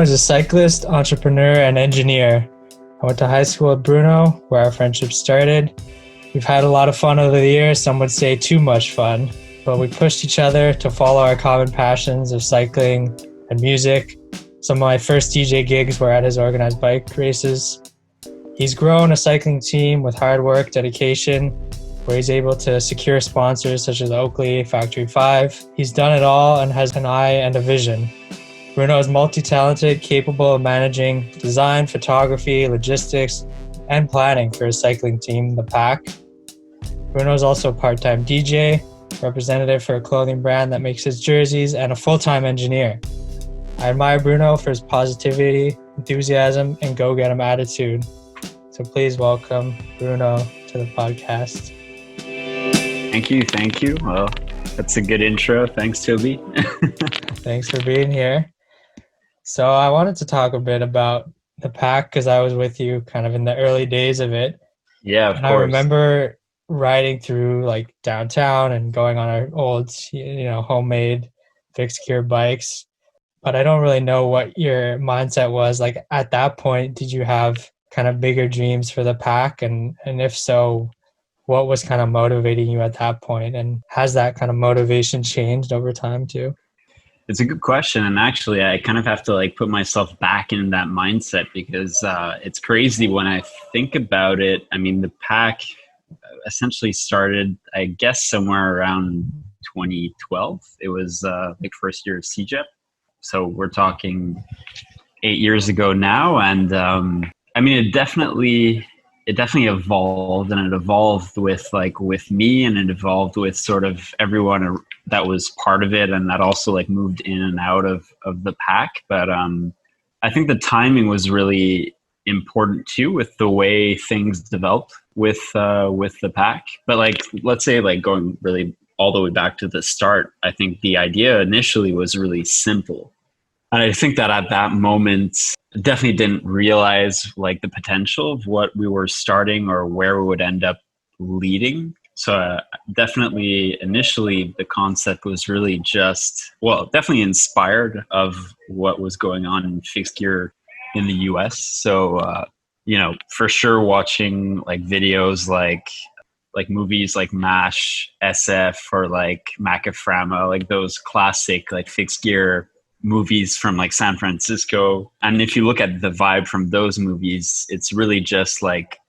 Bruno is a cyclist, entrepreneur, and engineer. I went to high school at BRUNO, where our friendship started. We've had a lot of fun over the years, some would say too much fun, but we pushed each other to follow our common passions of cycling and music. Some of my first DJ gigs were at his organized bike races. He's grown a cycling team with hard work, dedication, where he's able to secure sponsors such as Oakley, Factory 5. He's done it all and has an eye and a vision. Bruno is multi-talented, capable of managing design, photography, logistics, and planning for his cycling team, The Pack. Bruno is also a part-time DJ, representative for a clothing brand that makes his jerseys, and a full-time engineer. I admire Bruno for his positivity, enthusiasm, and go-get-em attitude. So please welcome Bruno to the podcast. Thank you. Well, that's a good intro. Thanks, Toby. Thanks for being here. So I wanted to talk a bit about the Pack because I was with you kind of in the early days of it. Yeah, of course. I remember riding through like downtown and going on our old, homemade fixed gear bikes. But I don't really know what your mindset was. Like at that point, did you have kind of bigger dreams for the Pack? And if so, what was kind of motivating you at that point? And has that kind of motivation changed over time too? It's a good question. And actually, I kind of have to put myself back in that mindset because it's crazy when I think about it. I mean, the Pack essentially started, I guess, somewhere around 2012. It was first year of CJEP. So we're talking 8 years ago now. And it definitely evolved, and it evolved with me, and it evolved with sort of everyone that was part of it, and that also moved in and out of the Pack. But I think the timing was really important too, with the way things developed with the Pack. But let's say going really all the way back to the start, I think the idea initially was really simple. And I think that at that moment, definitely didn't realize the potential of what we were starting or where we would end up leading. So definitely initially the concept was really definitely inspired of what was going on in fixed gear in the US. So, for sure watching videos like movies like MASH, SF, or Macaframa, those classic fixed gear movies from San Francisco. And if you look at the vibe from those movies, it's really just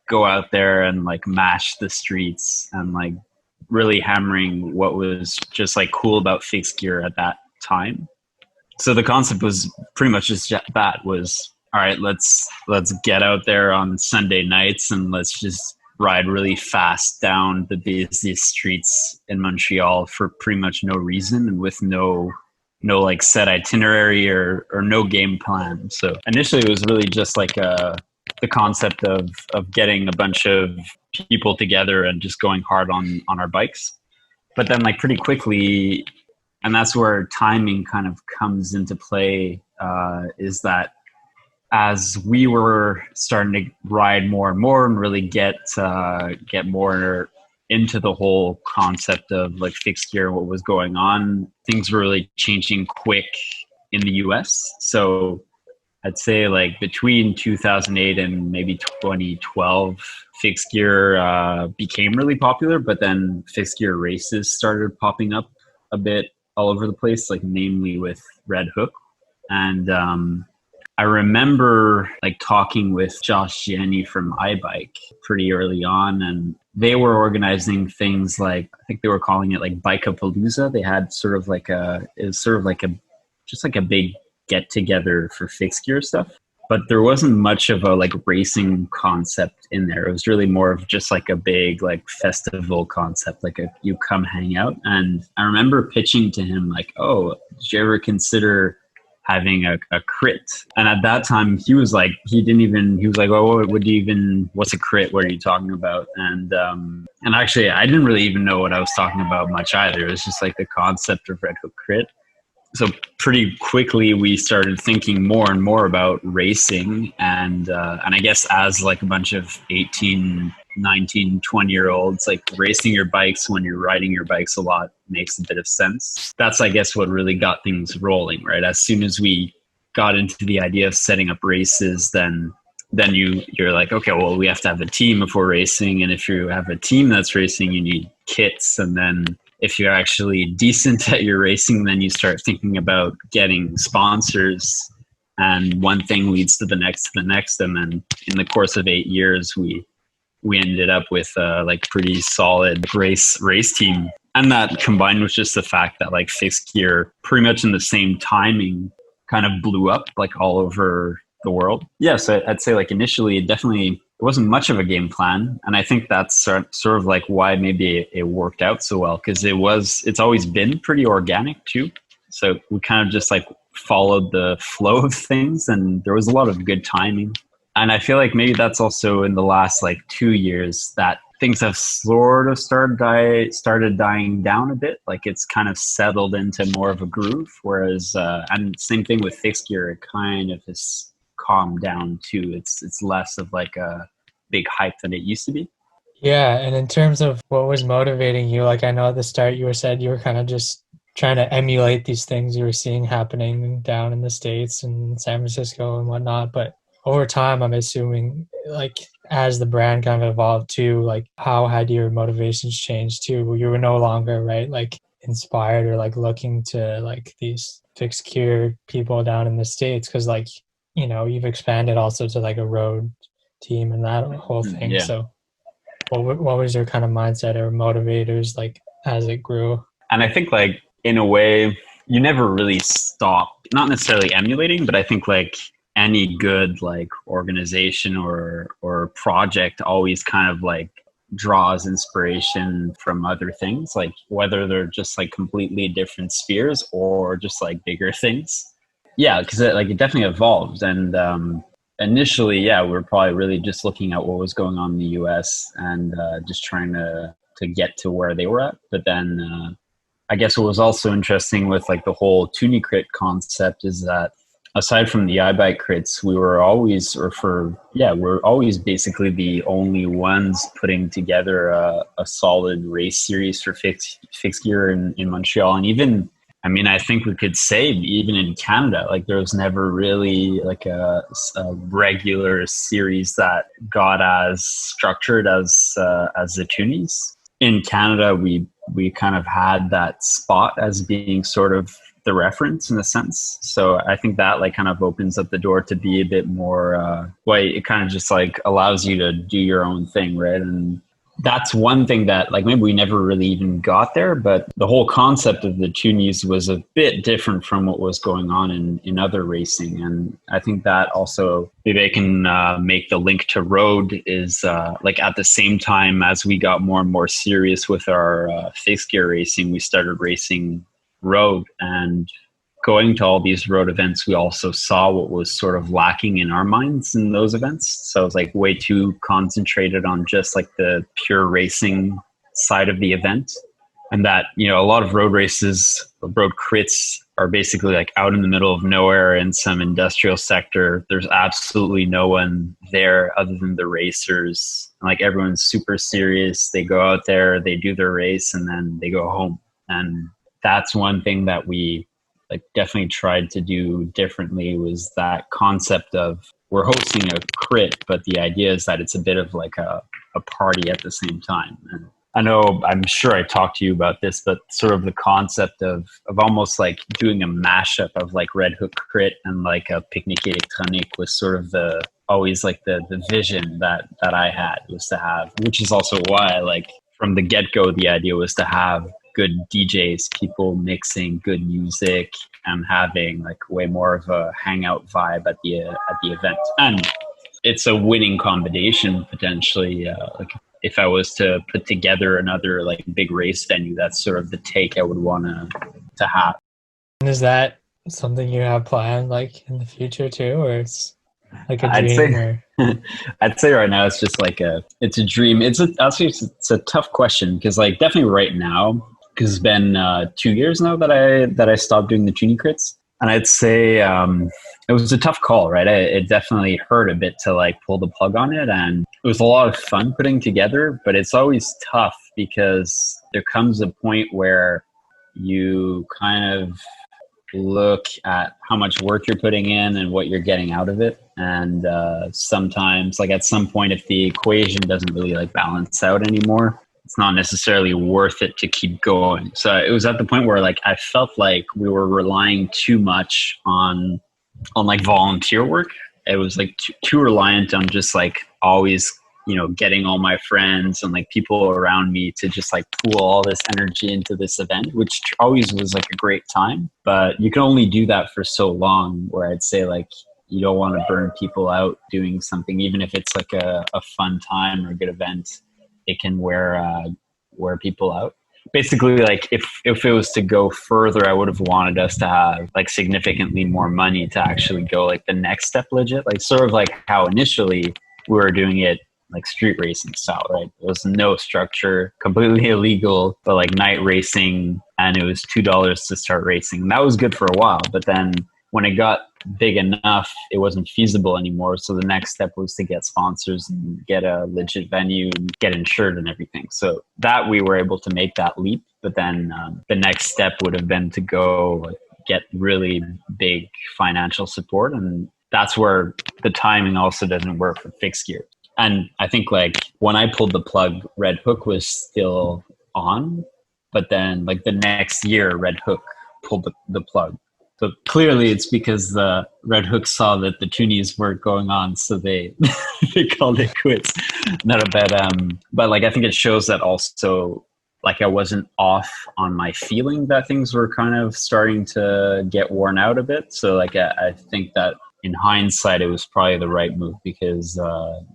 go out there and mash the streets and really hammering what was just cool about fixed gear at that time. So the concept was pretty much just that was, all right, let's get out there on Sunday nights and let's just ride really fast down the busiest streets in Montreal for pretty much no reason and with no set itinerary or no game plan. So initially it was really just the concept of getting a bunch of people together and just going hard on our bikes. But then pretty quickly, and that's where timing kind of comes into play, is that as we were starting to ride more and more and really get more into the whole concept of fixed gear and what was going on, things were really changing quick in the US. So I'd say between 2008 and maybe 2012, fixed gear became really popular, but then fixed gear races started popping up a bit all over the place, namely with Red Hook. And I remember talking with Josh Jenny from iBike pretty early on, and they were organizing things I think they were calling it Bike-a-Palooza. They had just a big get together for fixed gear stuff, but there wasn't much of a racing concept in there. It was really more of just a big festival concept, you come hang out. And I remember pitching to him oh, did you ever consider having a crit? And at that time he was oh, what's a crit? What are you talking about? And actually I didn't really even know what I was talking about much either. It was just the concept of Red Hook crit. So pretty quickly we started thinking more and more about racing, and I guess as a bunch of 18, 19, 20-year-olds, racing your bikes when you're riding your bikes a lot makes a bit of sense. That's, I guess, what really got things rolling, right? As soon as we got into the idea of setting up races, then you're like, okay, well, we have to have a team if we're racing, and if you have a team that's racing, you need kits, and then if you're actually decent at your racing, then you start thinking about getting sponsors, and one thing leads to the next, and then in the course of 8 years, we ended up with like pretty solid race team. And that combined with just the fact that like fixed gear pretty much in the same timing kind of blew up like all over the world. Yeah, so I'd say like initially it wasn't much of a game plan. And I think that's sort of like why maybe it worked out so well, because it's always been pretty organic too. So we kind of just like followed the flow of things, and there was a lot of good timing. And I feel like maybe that's also in the last like 2 years that things have sort of started dying down a bit. Like it's kind of settled into more of a groove. Whereas, and same thing with fixed gear, it kind of has calmed down too. It's less of like a big hype than it used to be. Yeah, and in terms of what was motivating you, like I know at the start you said you were kind of just trying to emulate these things you were seeing happening down in the States and San Francisco and whatnot, but over time, I'm assuming, like, as the brand kind of evolved too, like, how had your motivations changed too? You were no longer, right, like, inspired or, like, looking to, like, these fixed gear people down in the States because, like, you know, you've expanded also to, like, a road team and that whole thing. Yeah. So what was your kind of mindset or motivators, like, as it grew? And I think, like, in a way, you never really stop, not necessarily emulating, but I think, like, any good like organization or project always kind of like draws inspiration from other things, like whether they're just like completely different spheres or just like bigger things. Yeah, because it definitely evolved. And initially, yeah, we were probably really just looking at what was going on in the US and just trying to get to where they were at. But then I guess what was also interesting with like the whole Toonie crit concept is that aside from the iBike crits, we're always basically the only ones putting together a solid race series for fixed gear in Montreal. And even, I mean, I think we could say even in Canada, like there was never really like a regular series that got as structured as the Toonies. In Canada, we kind of had that spot as being sort of the reference in a sense. So I think that like kind of opens up the door to be a bit more, it kind of just like allows you to do your own thing, right? And that's one thing that like maybe we never really even got there, but the whole concept of the Toonies was a bit different from what was going on in other racing. And I think that also maybe I can make the link to road is like at the same time as we got more and more serious with our fixed gear racing, we started racing road, and going to all these road events, we also saw what was sort of lacking in our minds in those events. So it was like way too concentrated on just like the pure racing side of the event. And that, you know, a lot of road races, road crits are basically like out in the middle of nowhere in some industrial sector. There's absolutely no one there other than the racers. And like everyone's super serious. They go out there, they do their race, and then they go home. And that's one thing that we like definitely tried to do differently, was that concept of we're hosting a crit, but the idea is that it's a bit of like a party at the same time. And I know, I'm sure I talked to you about this, but sort of the concept of almost like doing a mashup of like Red Hook crit and like a Picnic Electronique was sort of always like the vision that I had, was to have, which is also why like from the get-go, the idea was to have good DJs, people mixing good music and having like way more of a hangout vibe at the event. And it's a winning combination potentially. Like if I was to put together another like big race venue, that's sort of the take I would want to have. And is that something you have planned like in the future too, or it's like a I'd dream? say, I'd say right now it's just like it's a dream. It's a tough question because like definitely right now, because it's been 2 years now that I stopped doing the Toonie crits, and I'd say it was a tough call, right? It definitely hurt a bit to like pull the plug on it, and it was a lot of fun putting together, but it's always tough because there comes a point where you kind of look at how much work you're putting in and what you're getting out of it. And sometimes, like at some point, if the equation doesn't really like balance out anymore, it's not necessarily worth it to keep going. So it was at the point where like I felt like we were relying too much on like volunteer work. It was like too reliant on just like always, you know, getting all my friends and like people around me to just like pool all this energy into this event, which always was like a great time. But you can only do that for so long, where I'd say like you don't want to burn people out doing something, even if it's like a fun time or a good event. It can wear people out. Basically, like if it was to go further, I would have wanted us to have like significantly more money to actually go like the next step legit, like sort of like how initially we were doing it, like street racing style, right? There was no structure, completely illegal, but like night racing, and it was $2 to start racing. And that was good for a while, but then when it got big enough, it wasn't feasible anymore. So the next step was to get sponsors and get a legit venue and get insured and everything. So that we were able to make that leap. But then the next step would have been to go get really big financial support. And that's where the timing also doesn't work for fixed gear. And I think like when I pulled the plug, Red Hook was still on. But then like the next year, Red Hook pulled the plug. So clearly it's because the Red Hook saw that the toonies weren't going on, so they they called it quits. But like I think it shows that also like I wasn't off on my feeling that things were kind of starting to get worn out a bit. So like I think that in hindsight it was probably the right move, because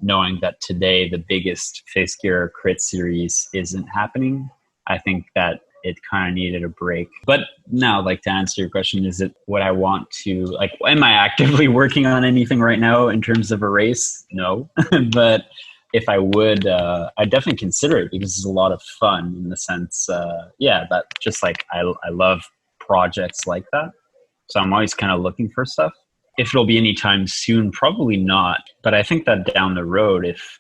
knowing that today the biggest fixed gear crit series isn't happening, I think that it kind of needed a break. But now, like to answer your question, is it what I want to, like, am I actively working on anything right now in terms of a race? No. But if I would, I'd definitely consider it, because it's a lot of fun in the sense, that just like I love projects like that. So I'm always kind of looking for stuff. If it'll be anytime soon, probably not. But I think that down the road, if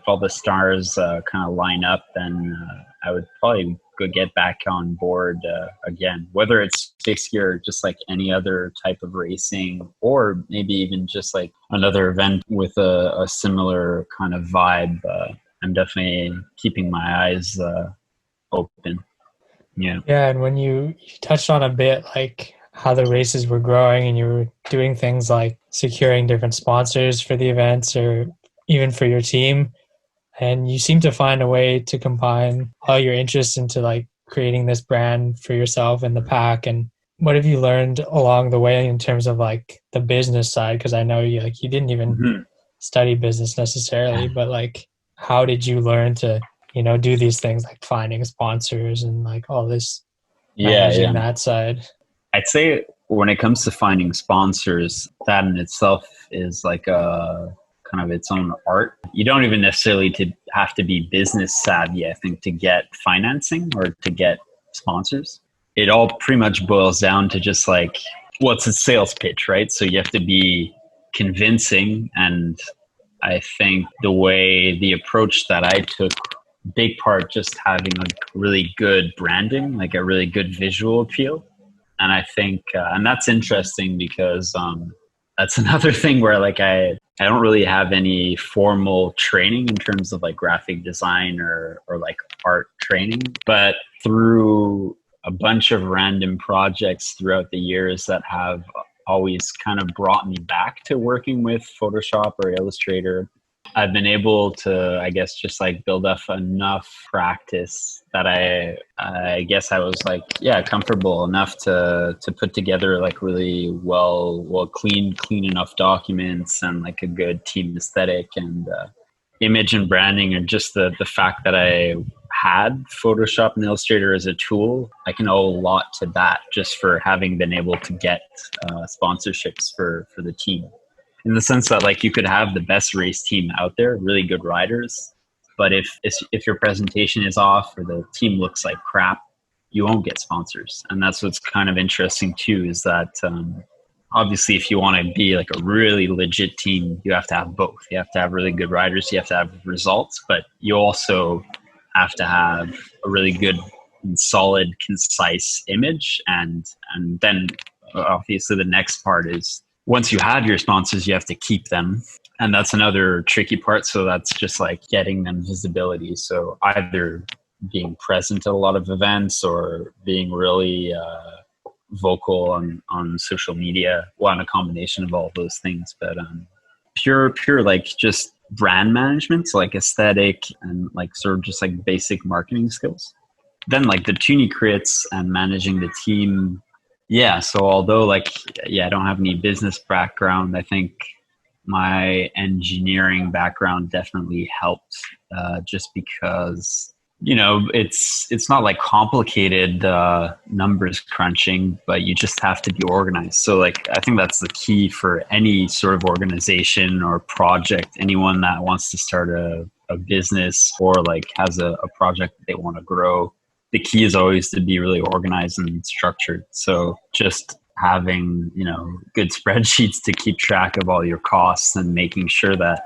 all the stars kind of line up, then I would probably go get back on board again, whether it's fixed gear or just like any other type of racing, or maybe even just like another event with a similar kind of vibe. I'm definitely keeping my eyes open. Yeah. Yeah, and when you touched on a bit like how the races were growing and you were doing things like securing different sponsors for the events or even for your team, and you seem to find a way to combine all your interests into like creating this brand for yourself and the pack. And what have you learned along the way in terms of like the business side? Because I know you didn't even study business necessarily, but like how did you learn to do these things like finding sponsors and like all this managing that side? I'd say when it comes to finding sponsors, that in itself is like a kind of its own art. You don't even necessarily have to be business savvy, I think, to get financing or to get sponsors. It all pretty much boils down to just like, what's a sales pitch, right? So you have to be convincing. And I think the approach that I took, big part just having a really good branding, like a really good visual appeal. And I think, and that's interesting because that's another thing where like I don't really have any formal training in terms of like graphic design or like art training, but through a bunch of random projects throughout the years that have always kind of brought me back to working with Photoshop or Illustrator, I've been able to, I guess, just like build up enough practice that I guess I was like, comfortable enough to put together like really well clean enough documents and like a good team aesthetic and image and branding, and just the fact that I had Photoshop and Illustrator as a tool. I can owe a lot to that, just for having been able to get sponsorships for the team. In the sense that like you could have the best race team out there, really good riders, but if your presentation is off or the team looks like crap, you won't get sponsors. And that's what's kind of interesting too, is that obviously if you want to be like a really legit team, you have to have both. You have to have really good riders, you have to have results, but you also have to have a really good solid, concise image. And then obviously the next part is once you have your sponsors, you have to keep them. And that's another tricky part. So that's just like getting them visibility. So either being present at a lot of events or being really vocal on social media. Well, a combination of all those things. But pure like just brand management, so like aesthetic and like sort of just like basic marketing skills. Then like the Toonie crits and managing the team. Yeah. So although like, yeah, I don't have any business background, I think my engineering background definitely helped, just because, you know, it's not like complicated numbers crunching, but you just have to be organized. So like, I think that's the key for any sort of organization or project, anyone that wants to start a business or like has a project that they want to grow. The key is always to be really organized and structured. So just having, you know, good spreadsheets to keep track of all your costs and making sure that,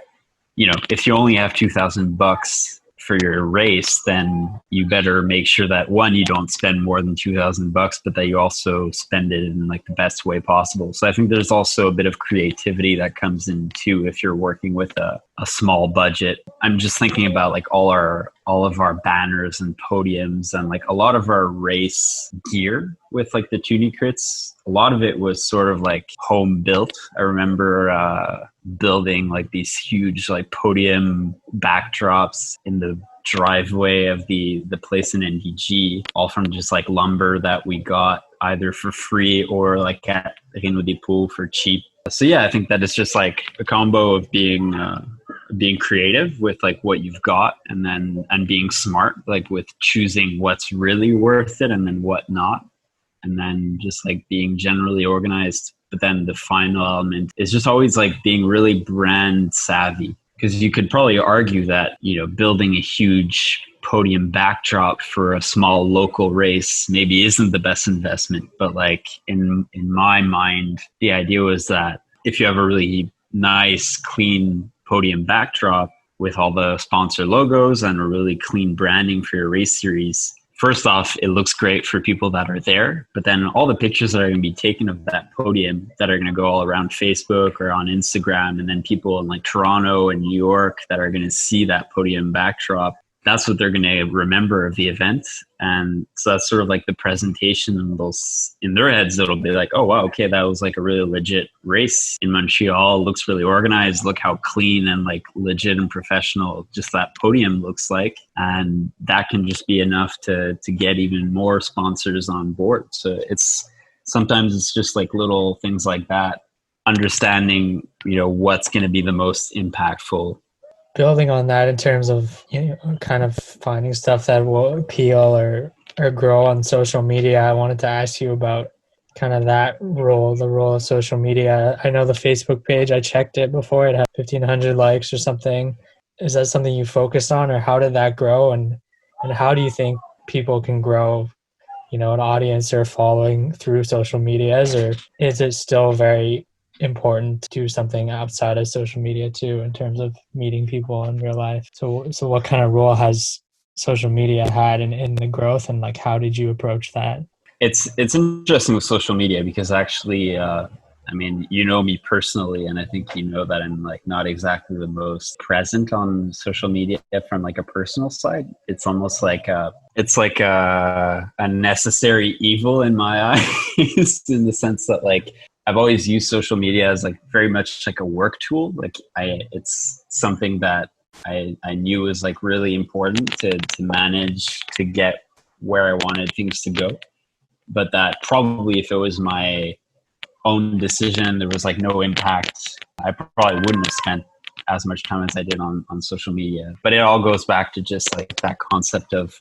you know, if you only have $2,000 for your race, then you better make sure that one, you don't spend more than $2,000, but that you also spend it in like the best way possible. So I think there's also a bit of creativity that comes in too if you're working with a small budget. I'm just thinking about like all of our banners and podiums and like a lot of our race gear with like the Toonie crits. A lot of it was sort of like home built. I remember building like these huge like podium backdrops in the driveway of the place in NDG, all from just like lumber that we got either for free or like at the pool for cheap. So yeah, I think that it's just like a combo of being creative with like what you've got, and being smart, like with choosing what's really worth it and then what not, and then just like being generally organized. But then the final element is just always like being really brand savvy, because you could probably argue that, you know, building a huge podium backdrop for a small local race maybe isn't the best investment. But like in my mind, the idea was that if you have a really nice, clean podium backdrop with all the sponsor logos and a really clean branding for your race series, first off, it looks great for people that are there, but then all the pictures that are going to be taken of that podium that are going to go all around Facebook or on Instagram, and then people in like Toronto and New York that are going to see that podium backdrop, that's what they're going to remember of the event. And so that's sort of like the presentation, and in their heads, it'll be like, oh, wow, okay, that was like a really legit race in Montreal. It looks really organized. Look how clean and like legit and professional just that podium looks like. And that can just be enough to get even more sponsors on board. So sometimes it's just like little things like that, understanding, you know, what's going to be the most impactful. Building on that in terms of, you know, kind of finding stuff that will appeal or grow on social media, I wanted to ask you about kind of that role, the role of social media. I know the Facebook page, I checked it before, it had 1,500 likes or something. Is that something you focused on, or how did that grow? And how do you think people can grow, you know, an audience or following through social medias, or is it still very important to do something outside of social media too, in terms of meeting people in real life? So what kind of role has social media had in the growth, and like how did you approach that? It's interesting with social media because actually, I mean, you know me personally, and I think you know that I'm like not exactly the most present on social media from like a personal side. It's almost like a necessary evil in my eyes, in the sense that like I've always used social media as like very much like a work tool. Like it's something that I knew was like really important to manage to get where I wanted things to go. But that probably if it was my own decision, there was like no impact, I probably wouldn't have spent as much time as I did on social media. But it all goes back to just like that concept of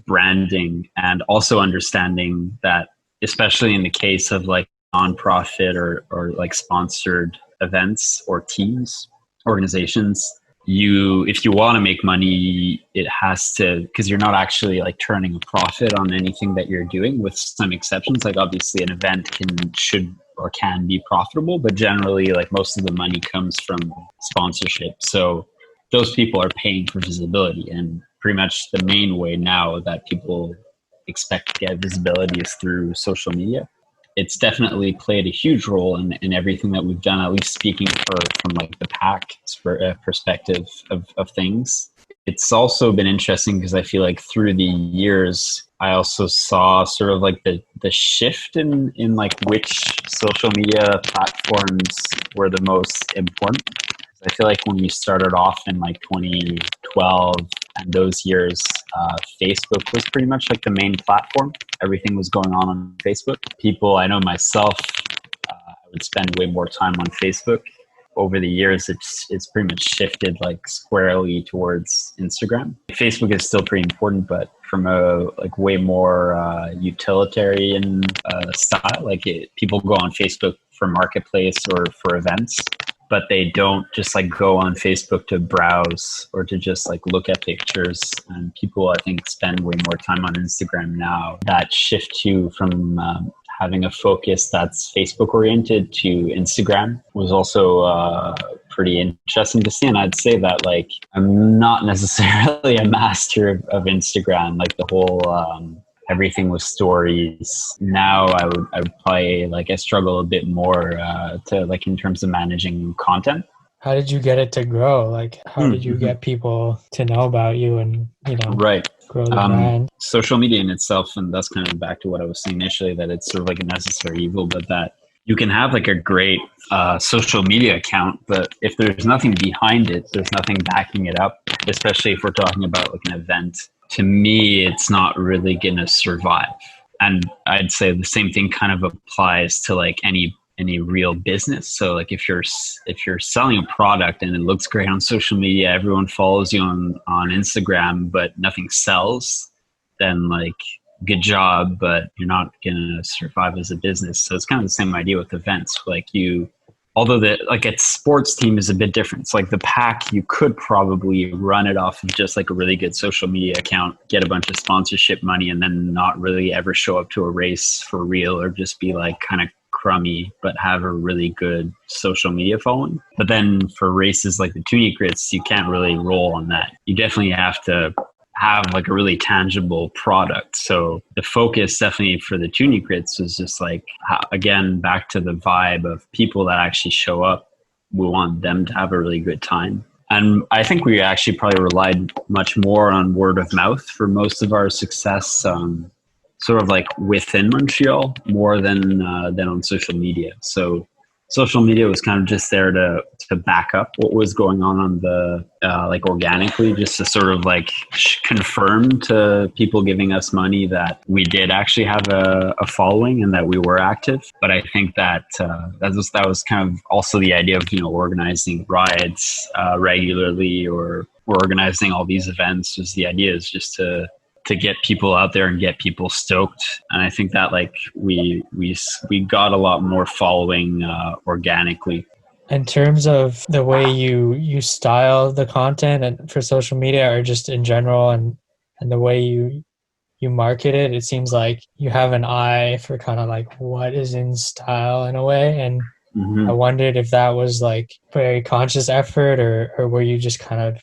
branding, and also understanding that, especially in the case of like nonprofit or like sponsored events or teams, organizations, if you want to make money, it has to, because you're not actually like turning a profit on anything that you're doing, with some exceptions. Like obviously an event should or can be profitable, but generally like most of the money comes from sponsorship. So those people are paying for visibility, and pretty much the main way now that people expect to get visibility is through social media. It's definitely played a huge role in everything that we've done, at least speaking from like the pack perspective of things. It's also been interesting because I feel like through the years, I also saw sort of like the shift in like which social media platforms were the most important. I feel like when we started off in like 2012 and those years, Facebook was pretty much like the main platform. Everything was going on Facebook. People, I know myself, I would spend way more time on Facebook. Over the years, it's pretty much shifted like squarely towards Instagram. Facebook is still pretty important, but from a like way more utilitarian style. People go on Facebook for marketplace or for events, but they don't just like go on Facebook to browse or to just like look at pictures. And people, I think, spend way more time on Instagram now. That shift too from having a focus that's Facebook oriented to Instagram was also pretty interesting to see. And I'd say that like I'm not necessarily a master of Instagram, like the whole everything with stories. Now I would probably like I struggle a bit more to like in terms of managing content. How did you get it to grow? Like, how did you get people to know about you and, Right. grow the brand? Social media in itself, and that's kind of back to what I was saying initially, that it's sort of like a necessary evil, but that you can have like a great social media account, but if there's nothing behind it, there's nothing backing it up, especially if we're talking about like an event. To me, it's not really going to survive. And I'd say the same thing kind of applies to like any real business. So like if you're selling a product and it looks great on social media, everyone follows you on Instagram, but nothing sells, then like good job, but you're not gonna survive as a business. So it's kind of the same idea with events. Like although like a sports team is a bit different. It's like the pack, you could probably run it off of just like a really good social media account, get a bunch of sponsorship money, and then not really ever show up to a race for real, or just be like kind of crummy, but have a really good social media following. But then for races like the Toonie Crits, you can't really roll on that. You definitely have to have like a really tangible product. So the focus definitely for the Toonie Crits was just like, again, back to the vibe of people that actually show up. We want them to have a really good time. And I think we actually probably relied much more on word of mouth for most of our success, sort of like within Montreal more than on social media. So social media was kind of just there to back up what was going on the like organically, just to sort of like confirm to people giving us money that we did actually have a following and that we were active. But I think that that was kind of also the idea of organizing rides regularly or organizing all these events. Was the idea is just to get people out there and get people stoked. And I think that like we got a lot more following organically. In terms of the way you style the content and for social media or just in general and the way you market it, it seems like you have an eye for kind of like what is in style in a way. And I wondered if that was like very conscious effort or were you just kind of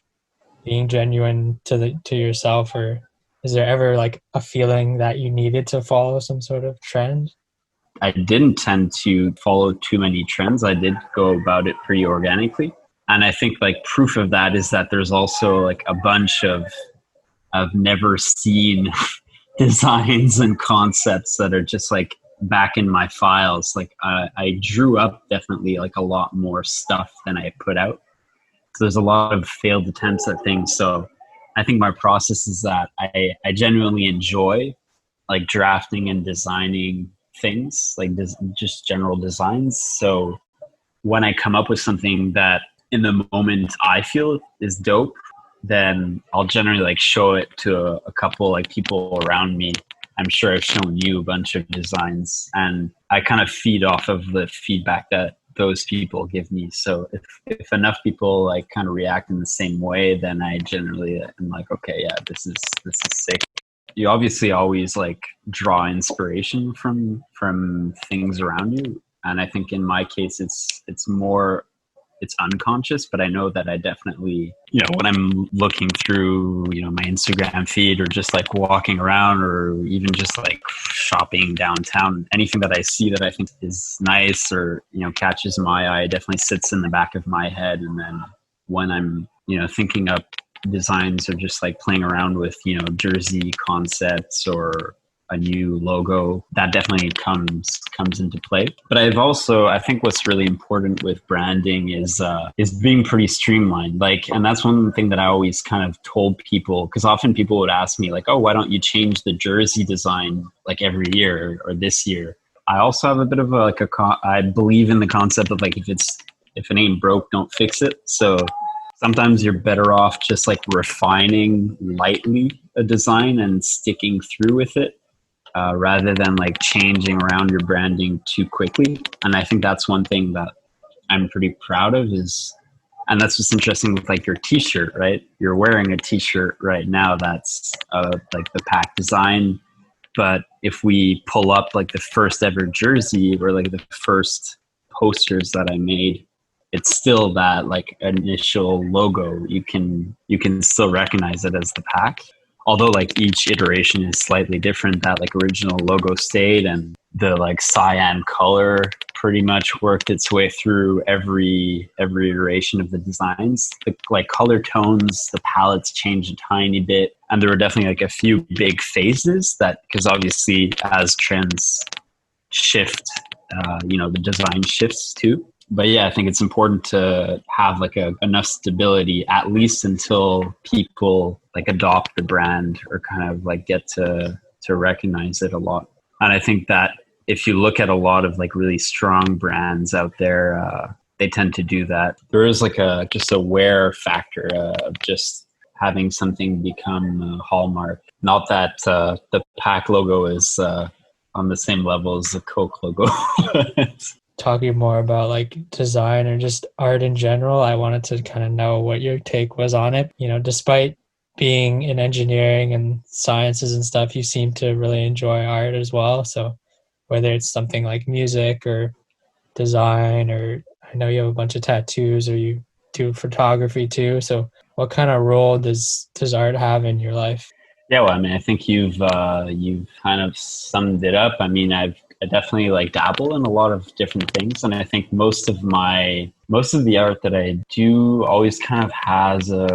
being genuine to yourself, or is there ever like a feeling that you needed to follow some sort of trend? I didn't tend to follow too many trends. I did go about it pretty organically. And I think like proof of that is that there's also like a bunch of never seen designs and concepts that are just like back in my files. Like I drew up definitely like a lot more stuff than I put out. So there's a lot of failed attempts at things. So I think my process is that I genuinely enjoy like drafting and designing things, like just general designs. So when I come up with something that in the moment I feel is dope, then I'll generally like show it to a couple like people around me. I'm sure I've shown you a bunch of designs, and I kind of feed off of the feedback that those people give me. So if enough people like kind of react in the same way, then I generally am like, okay, yeah, this is sick. You obviously always like draw inspiration from things around you, and I think in my case it's more it's unconscious, but I know that I definitely, when I'm looking through, my Instagram feed or just like walking around or even just like shopping downtown, anything that I see that I think is nice or, catches my eye definitely sits in the back of my head. And then when I'm, thinking up designs or just like playing around with, jersey concepts or a new logo, that definitely comes into play. But I think what's really important with branding is being pretty streamlined. And that's one thing that I always kind of told people, because often people would ask me like, oh, why don't you change the jersey design like every year or this year? I also have a bit of I believe in the concept of like, if it ain't broke, don't fix it. So sometimes you're better off just like refining lightly a design and sticking through with it. Rather than like changing around your branding too quickly. And I think that's one thing that I'm pretty proud of and that's what's interesting with like your t-shirt, right? You're wearing a t-shirt right now that's like the pack design. But if we pull up like the first ever jersey or like the first posters that I made, it's still that like initial logo. You can still recognize it as the pack. Although like each iteration is slightly different, that like original logo stayed, and the like cyan color pretty much worked its way through every iteration of the designs. The like color tones, the palettes changed a tiny bit, and there were definitely like a few big phases that, because obviously as trends shift, the design shifts too. But yeah, I think it's important to have like enough stability, at least until people like adopt the brand or kind of like get to recognize it a lot. And I think that if you look at a lot of like really strong brands out there, they tend to do that. There is like just a wear factor of just having something become a hallmark. Not that the pack logo is on the same level as the Coke logo. Talking more about like design or just art in general, I wanted to kind of know what your take was on it. Despite being in engineering and sciences and stuff, you seem to really enjoy art as well. So whether it's something like music or design, or I know you have a bunch of tattoos or you do photography too. So what kind of role does art have in your life? Yeah, well, I mean, I think you've kind of summed it up. I mean, I definitely like dabble in a lot of different things, and I think most of the art that I do always kind of has I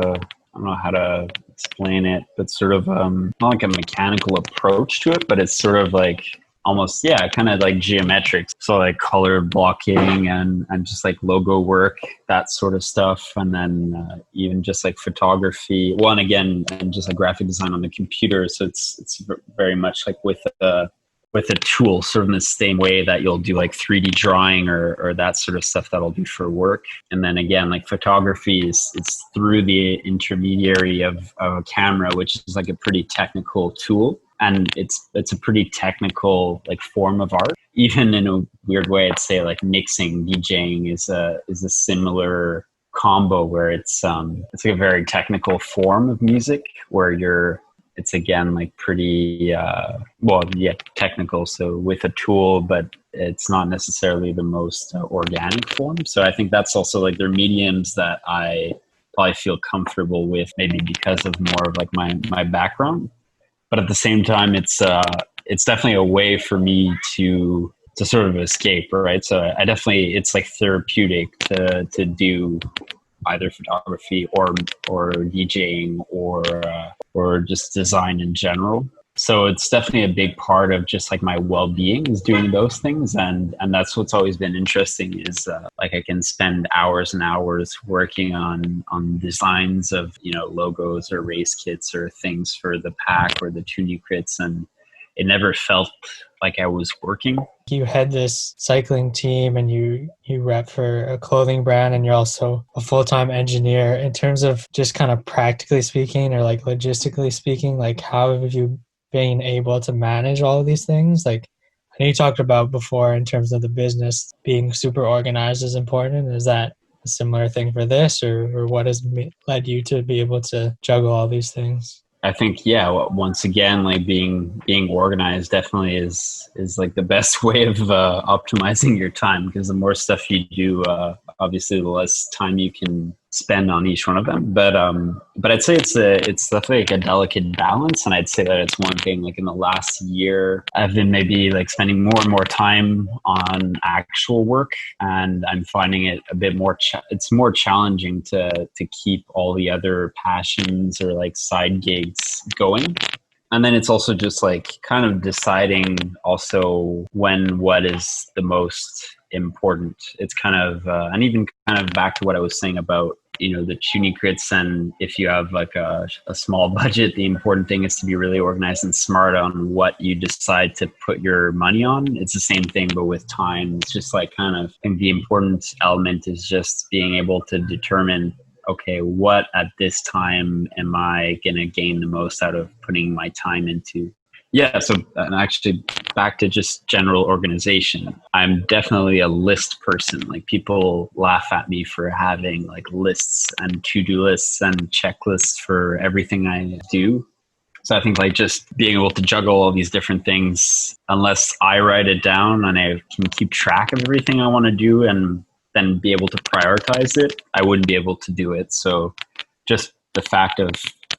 don't know how to explain it, but sort of not like a mechanical approach to it, but it's sort of like almost, yeah, kind of like geometric. So like color blocking and just like logo work, that sort of stuff. And then even just like photography, and again, and just like graphic design on the computer. So it's very much like with a tool, sort of in the same way that you'll do like 3D drawing or that sort of stuff that I'll do for work. And then again, like photography it's through the intermediary of a camera, which is like a pretty technical tool. And it's a pretty technical like form of art. Even in a weird way, I'd say like mixing, DJing is a similar combo where it's like a very technical form of music where it's again like pretty technical, so with a tool, but it's not necessarily the most organic form. So I think that's also like they're mediums that I probably feel comfortable with, maybe because of more of like my background. But at the same time, it's definitely a way for me to sort of escape, right? So it's like therapeutic to do either photography or DJing or just design in general. So it's definitely a big part of just like my well-being is doing those things. And that's what's always been interesting is like I can spend hours and hours working on designs of, logos or race kits or things for the pack or the Toonie Crits. And it never felt like I was working. You head this cycling team and you rep for a clothing brand, and you're also a full-time engineer. In terms of just kind of practically speaking or like logistically speaking, like how have you been able to manage all of these things? Like I know you talked about before in terms of the business being super organized is important. Is that a similar thing for this, or what has led you to be able to juggle all these things? I think, yeah, once again, like being organized definitely is like the best way of optimizing your time, because the more stuff you do, obviously the less time you can spend on each one of them. But I'd say it's definitely like a delicate balance, and I'd say that it's one thing. Like in the last year, I've been maybe like spending more and more time on actual work, and I'm finding it a bit more. It's more challenging to keep all the other passions or like side gigs going. And then it's also just like kind of deciding also what is the most important. It's kind of, and even kind of back to what I was saying about, the tuning crits. And if you have like a small budget, the important thing is to be really organized and smart on what you decide to put your money on. It's the same thing, but with time. It's just like kind of, I think the important element is just being able to determine, okay, what at this time am I going to gain the most out of putting my time into? Yeah, so and actually back to just general organization. I'm definitely a list person. Like people laugh at me for having like lists and to-do lists and checklists for everything I do. So I think like just being able to juggle all these different things, unless I write it down and I can keep track of everything I want to do and then be able to prioritize it, I wouldn't be able to do it. So just the fact of,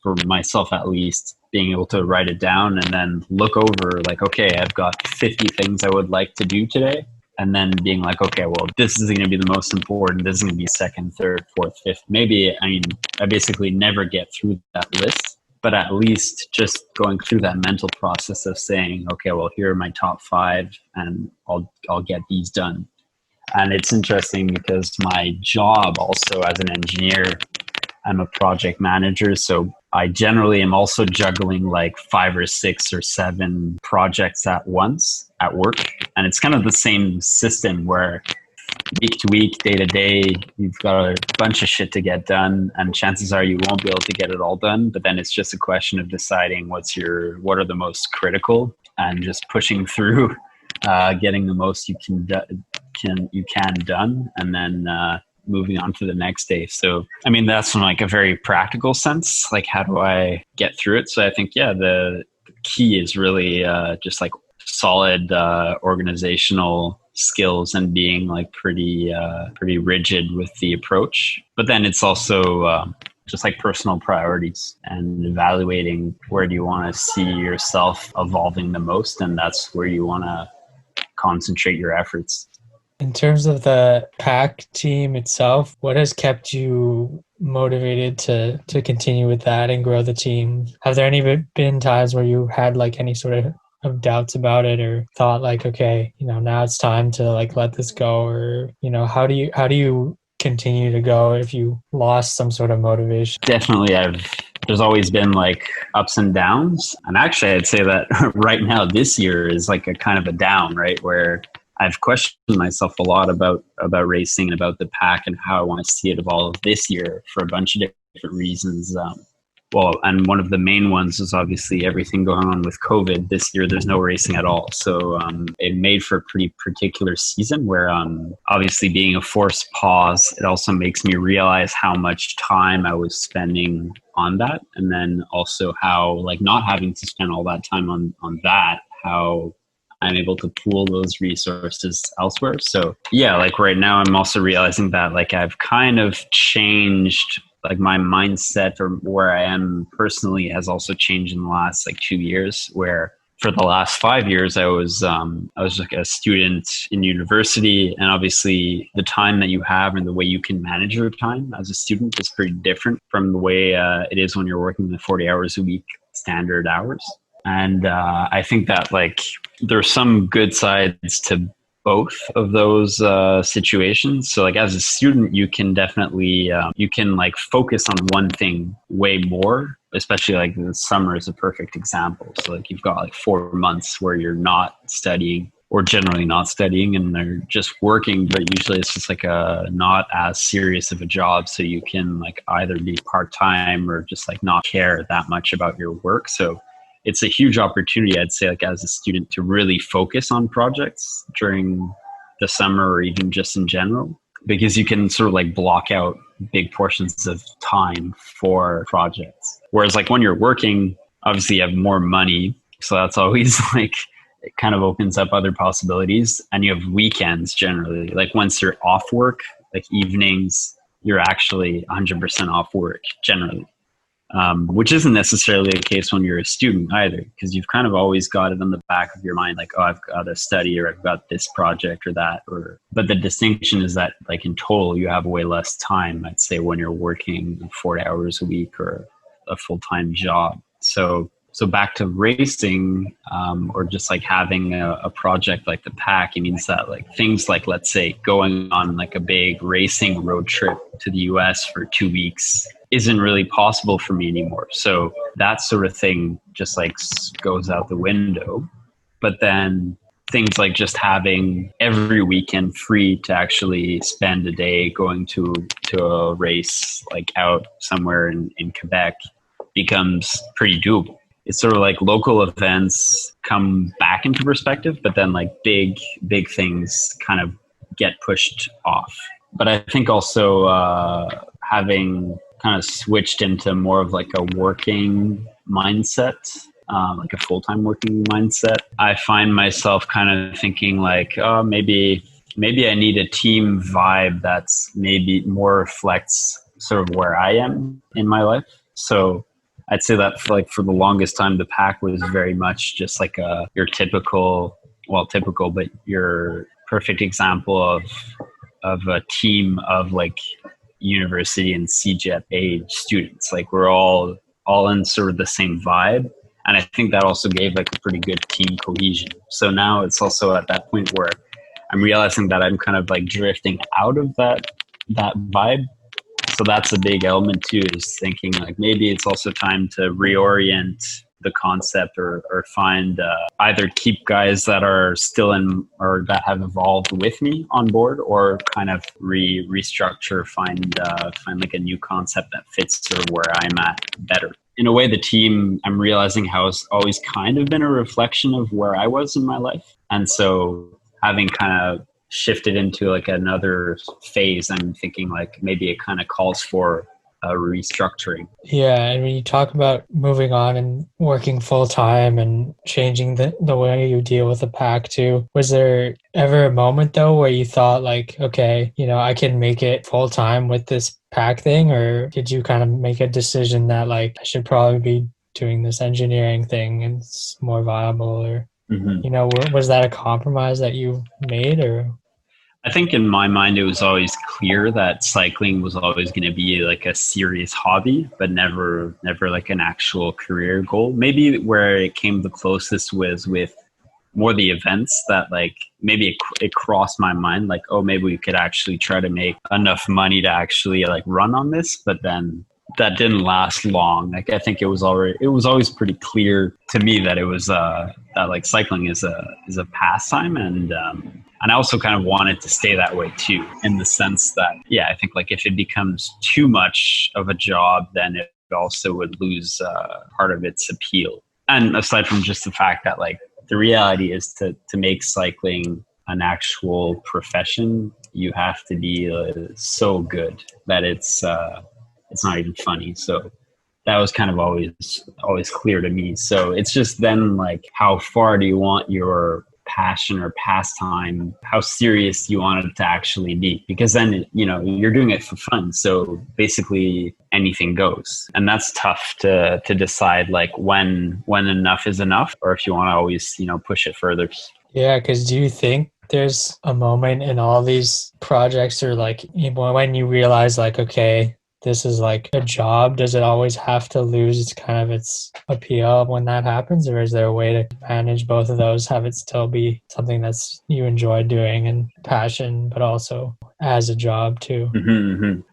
for myself at least, being able to write it down and then look over like, okay, I've got 50 things I would like to do today. And then being like, okay, well, this is going to be the most important. This is going to be second, third, fourth, fifth. Maybe, I basically never get through that list, but at least just going through that mental process of saying, okay, well, here are my top 5 and I'll get these done. And it's interesting because my job also as an engineer, I'm a project manager. So I generally am also juggling like 5 or 6 or 7 projects at once at work. And it's kind of the same system where week to week, day to day, you've got a bunch of shit to get done. And chances are you won't be able to get it all done. But then it's just a question of deciding what are the most critical and just pushing through, getting the most you can done, and then moving on to the next day. So that's from like a very practical sense, like how do I get through it? So I think the key is really just like solid organizational skills and being like pretty rigid with the approach. But then it's also just like personal priorities and evaluating where do you want to see yourself evolving the most, and that's where you want to concentrate your efforts. In terms of the pack team itself, what has kept you motivated to continue with that and grow the team? Have there been times where you had like any sort of doubts about it, or thought like, okay, now it's time to like let this go, or how do you continue to go if you lost some sort of motivation? Definitely, there's always been like ups and downs, and actually I'd say that right now this year is like a kind of a down, right, where I've questioned myself a lot about racing and about the pack and how I want to see it evolve this year for a bunch of different reasons. And one of the main ones is obviously everything going on with COVID. This year, there's no racing at all. So it made for a pretty particular season where obviously being a forced pause, it also makes me realize how much time I was spending on that. And then also how like not having to spend all that time on that, how I'm able to pool those resources elsewhere. So yeah, like right now I'm also realizing that like I've kind of changed, like my mindset or where I am personally has also changed in the last like 2 years, where for the last 5 years I was like a student in university, and obviously the time that you have and the way you can manage your time as a student is pretty different from the way it is when you're working the 40 hours a week standard hours. And I think that like there's some good sides to both of those situations. So like as a student, you can definitely you can like focus on one thing way more, especially like the summer is a perfect example. So like you've got like 4 months where you're not studying, or generally not studying, and they're just working, but usually it's just like a not as serious of a job. So you can like either be part-time or just like not care that much about your work. So it's a huge opportunity, I'd say, like as a student, to really focus on projects during the summer or even just in general, because you can sort of like block out big portions of time for projects. Whereas like when you're working, obviously you have more money. So that's always like, it kind of opens up other possibilities. And you have weekends generally. Like once you're off work, like evenings, you're actually 100% off work generally. Which isn't necessarily the case when you're a student either, because you've kind of always got it on the back of your mind, like, oh, I've got to study or I've got this project or that. But the distinction is that like in total, you have way less time, I'd say, when you're working 40 hours a week or a full-time job. So back to racing, or just like having a project like the pack, it means that like things like, let's say, going on like a big racing road trip to the US for 2 weeks isn't really possible for me anymore. So that sort of thing just like goes out the window. But then things like just having every weekend free to actually spend a day going to a race like out somewhere in Quebec becomes pretty doable. It's sort of like local events come back into perspective, but then like big things kind of get pushed off. But I think also having kind of switched into more of like a working mindset, like a full-time working mindset, I find myself kind of thinking like, oh, maybe I need a team vibe that's maybe more reflects sort of where I am in my life. So I'd say that for the longest time, the pack was very much just like your typical, but your perfect example of a team of like university and CJEP age students. Like we're all in sort of the same vibe. And I think that also gave like a pretty good team cohesion. So now it's also at that point where I'm realizing that I'm kind of like drifting out of that vibe. So that's a big element too, is thinking like maybe it's also time to reorient the concept or find either keep guys that are still in or that have evolved with me on board, or kind of restructure, find like a new concept that fits sort of where I'm at better. In a way, the team, I'm realizing, has always kind of been a reflection of where I was in my life. And so having kind of shifted into like another phase, I'm thinking like maybe it kind of calls for a restructuring. Yeah, and when you talk about moving on and working full time and changing the way you deal with the pack too, was there ever a moment though where you thought like, okay, I can make it full time with this pack thing? Or did you kind of make a decision that like I should probably be doing this engineering thing and it's more viable? Or was that a compromise that you made? Or I think in my mind, it was always clear that cycling was always going to be like a serious hobby, but never like an actual career goal. Maybe where it came the closest was with more the events that like maybe it crossed my mind, like, oh, maybe we could actually try to make enough money to actually like run on this. But then that didn't last long. Like I think it was always pretty clear to me that it was that like cycling is a pastime, and I also kind of wanted to stay that way too, in the sense that, yeah, I think like if it becomes too much of a job, then it also would lose part of its appeal. And aside from just the fact that like the reality is to make cycling an actual profession, you have to be so good that it's not even funny. So that was kind of always clear to me. So it's just then like, how far do you want your passion or pastime, how serious you want it to actually be? Because then, you're doing it for fun. So basically anything goes. And that's tough to decide like when enough is enough, or if you want to always, push it further. Yeah, because do you think there's a moment in all these projects, or like when you realize like, okay, this is like a job, does it always have to lose its appeal when that happens? Or is there a way to manage both of those, have it still be something that's you enjoy doing and passion, but also as a job too?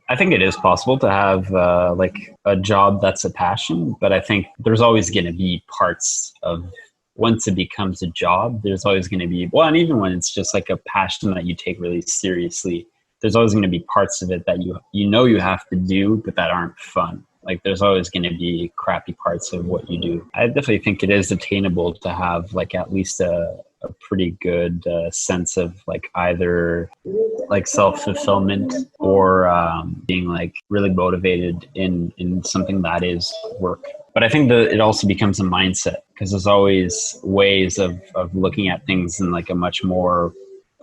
I think it is possible to have like a job that's a passion, but I think there's always going to be parts of, once it becomes a job, there's always going to be, and even when it's just like a passion that you take really seriously, there's always going to be parts of it that you have to do, but that aren't fun. Like there's always going to be crappy parts of what you do. I definitely think it is attainable to have like at least a a pretty good sense of like either like self-fulfillment or being like really motivated in something that is work. But I think that it also becomes a mindset, because there's always ways of looking at things in like a much more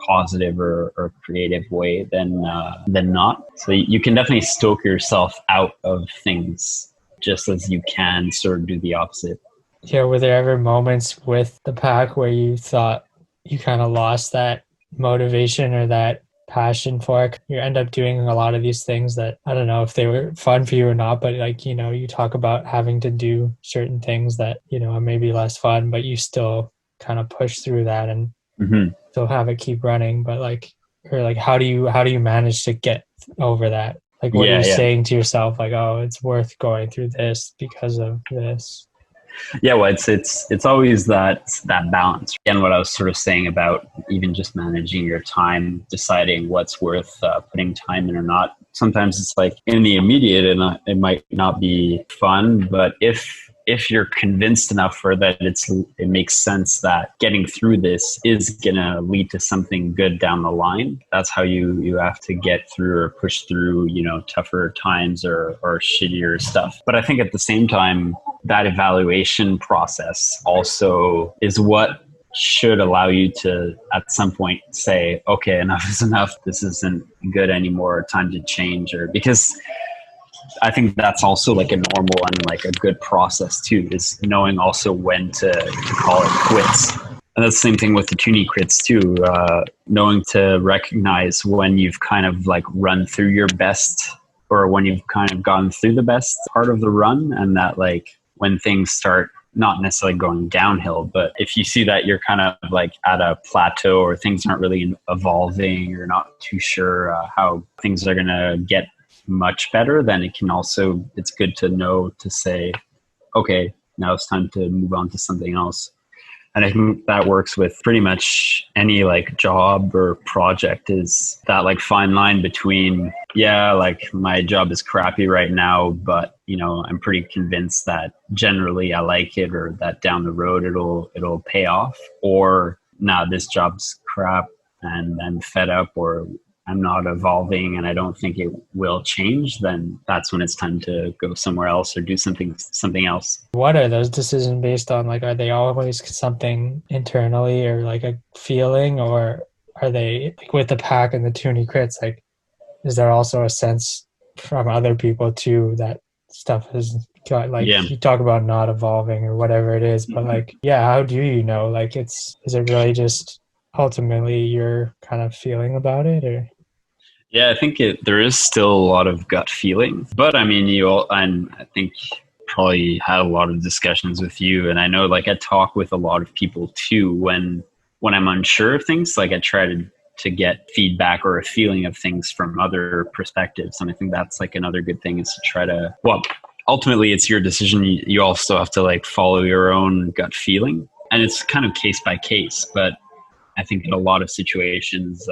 positive or creative way than not. So you can definitely stoke yourself out of things, just as you can sort of do the opposite. Yeah, were there ever moments with the pack where you thought you kind of lost that motivation or that passion for it? You end up doing a lot of these things that I don't know if they were fun for you or not, but like, you talk about having to do certain things that, are maybe less fun, but you still kind of push through that and Mm-hmm. still have it keep running. But like, or like, how do you manage to get over that? Like, what are Yeah, you yeah. saying to yourself? Like, oh, it's worth going through this because of this. Yeah, well, it's always that balance. And what I was sort of saying about even just managing your time, deciding what's worth putting time in or not. Sometimes it's like in the immediate, and it might not be fun, but if you're convinced enough for that, it makes sense that getting through this is gonna lead to something good down the line. That's how you have to get through or push through, tougher times or shittier stuff. But I think at the same time, that evaluation process also is what should allow you to at some point say, okay, enough is enough. This isn't good anymore. Time to change. Or because I think that's also like a normal and like a good process too, is knowing also when to call it quits. And that's the same thing with the tuning crits too, knowing to recognize when you've kind of like run through your best, or when you've kind of gone through the best part of the run, and that like when things start not necessarily going downhill, but if you see that you're kind of like at a plateau or things aren't really evolving, you're not too sure how things are going to get much better, then it's good to know to say, okay, now it's time to move on to something else. And I think that works with pretty much any like job or project, is that like fine line between, yeah, like my job is crappy right now, but I'm pretty convinced that generally I like it, or that down the road it'll pay off, or nah, this job's crap and I'm fed up, or I'm not evolving and I don't think it will change, then that's when it's time to go somewhere else or do something else. What are those decisions based on? Like, are they always something internally or like a feeling, or are they like with the pack and the tuning crits? Like, is there also a sense from other people too that stuff has got, like, Yeah. you talk about not evolving or whatever it is, but like, yeah, how do you know? Like, is it really just ultimately your kind of feeling about it, or? Yeah, I think there is still a lot of gut feeling, but I mean, and I think probably had a lot of discussions with you, and I know like I talk with a lot of people too when I'm unsure of things. Like I try to get feedback or a feeling of things from other perspectives, and I think that's like another good thing, is to try to, well, ultimately it's your decision. You also have to like follow your own gut feeling, and it's kind of case by case, but I think in a lot of situations,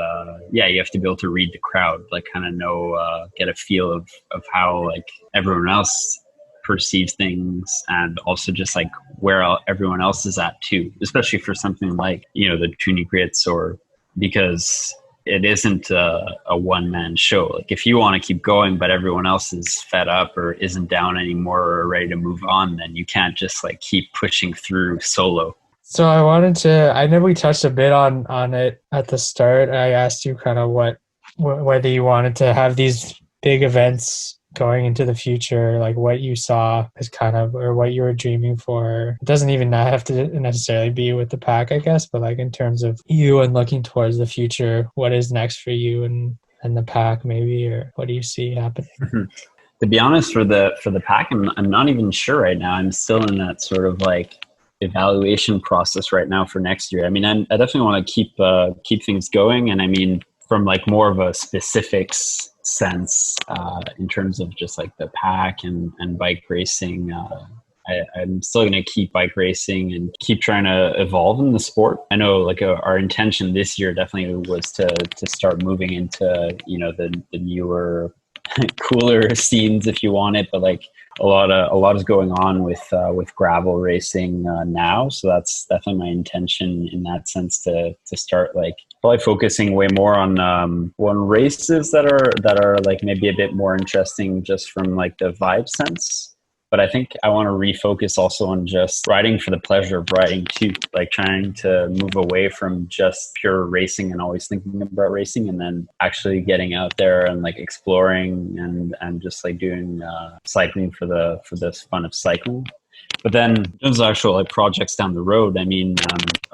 you have to be able to read the crowd, like kind of know, get a feel of how like everyone else perceives things, and also just like where everyone else is at too, especially for something like, the tuning grits, or because it isn't a one-man show. Like if you want to keep going, but everyone else is fed up or isn't down anymore or ready to move on, then you can't just like keep pushing through solo. So I know we touched a bit on it at the start. I asked you kind of whether you wanted to have these big events going into the future, like what you saw as kind of, or what you were dreaming for. It doesn't even have to necessarily be with the pack, I guess, but like in terms of you and looking towards the future, what is next for you and the pack maybe, or what do you see happening? To be honest, for the pack, I'm not even sure right now. I'm still in that sort of like evaluation process right now for next year. I mean, I definitely want to keep things going, and I mean, from like more of a specifics sense, in terms of just like the pack and bike racing. I'm still going to keep bike racing and keep trying to evolve in the sport. I know like our intention this year definitely was to start moving into the newer, cooler scenes, if you want it, but like a lot is going on with gravel racing now. So that's definitely my intention in that sense to start like probably focusing way more on races that are like maybe a bit more interesting just from like the vibe sense. But I think I want to refocus also on just riding for the pleasure of riding too, like trying to move away from just pure racing and always thinking about racing, and then actually getting out there and like exploring and just like doing cycling for this fun of cycling. But then in terms of actual like projects down the road, I mean,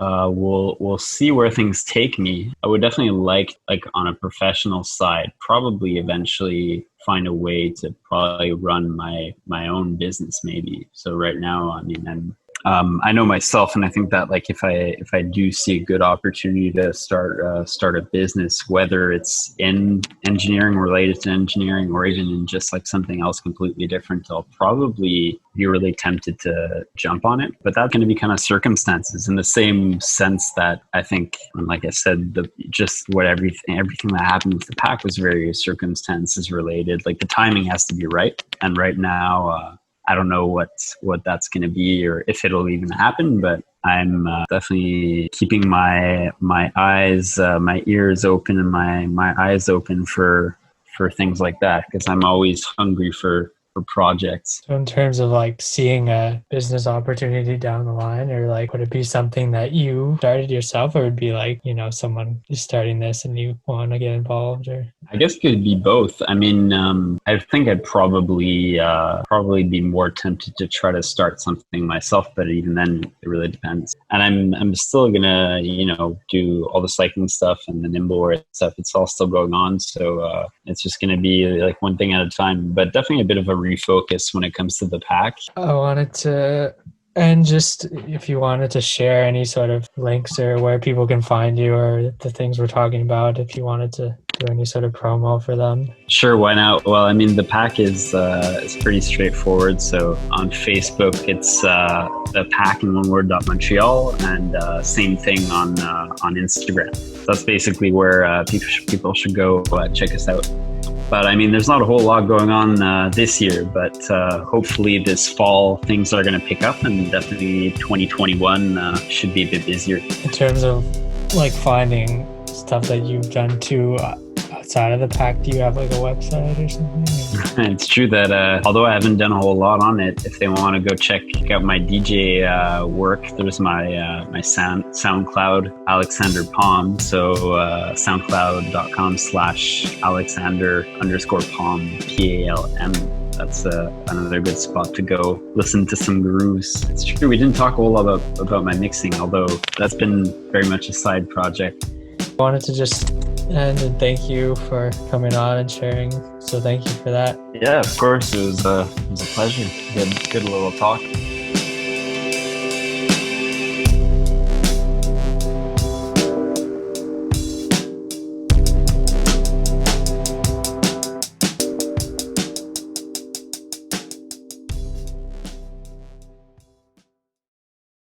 we'll see where things take me. I would definitely like on a professional side, probably eventually find a way to probably run my own business maybe. So right now, I mean, I know myself, and I think that like if I do see a good opportunity to start a business, whether it's in engineering, related to engineering, or even in just like something else completely different, I'll probably be really tempted to jump on it. But that's going to be kind of circumstances, in the same sense that I think, like I said, everything that happened with the pack was very circumstances related. Like the timing has to be right, and right now. I don't know what that's going to be or if it'll even happen, but I'm definitely keeping my eyes, my ears open and my eyes open for things like that, because I'm always hungry for projects. So in terms of like seeing a business opportunity down the line, or like would it be something that you started yourself, or would it be like, someone is starting this and you want to get involved? Or I guess it could be both. I mean, I think I'd probably be more tempted to try to start something myself, but even then, it really depends. And I'm still gonna, do all the cycling stuff and the nimbleware stuff. It's all still going on, so it's just gonna be like one thing at a time. But definitely a bit of a refocus when it comes to the pack. I wanted to. And just if you wanted to share any sort of links or where people can find you or the things we're talking about, if you wanted to do any sort of promo for them. Sure, why not? Well, I mean, the pack is pretty straightforward. So on Facebook, it's the pack in one word .montreal, and same thing on Instagram. So that's basically where people should go check us out. But I mean, there's not a whole lot going on this year, but hopefully this fall things are going to pick up, and definitely 2021 should be a bit busier. In terms of like finding stuff that you've done too outside of the pack, do you have like a website or something? It's true that although I haven't done a whole lot on it, if they want to go check out my DJ work, there's my SoundCloud, Alexander Palm. So soundcloud.com/Alexander_Palm, PALM. That's another good spot to go listen to some grooves. It's true, we didn't talk a whole lot about my mixing, although that's been very much a side project. I wanted to just end and thank you for coming on and sharing. So thank you for that. Yeah, of course. It was a pleasure. Good little talk.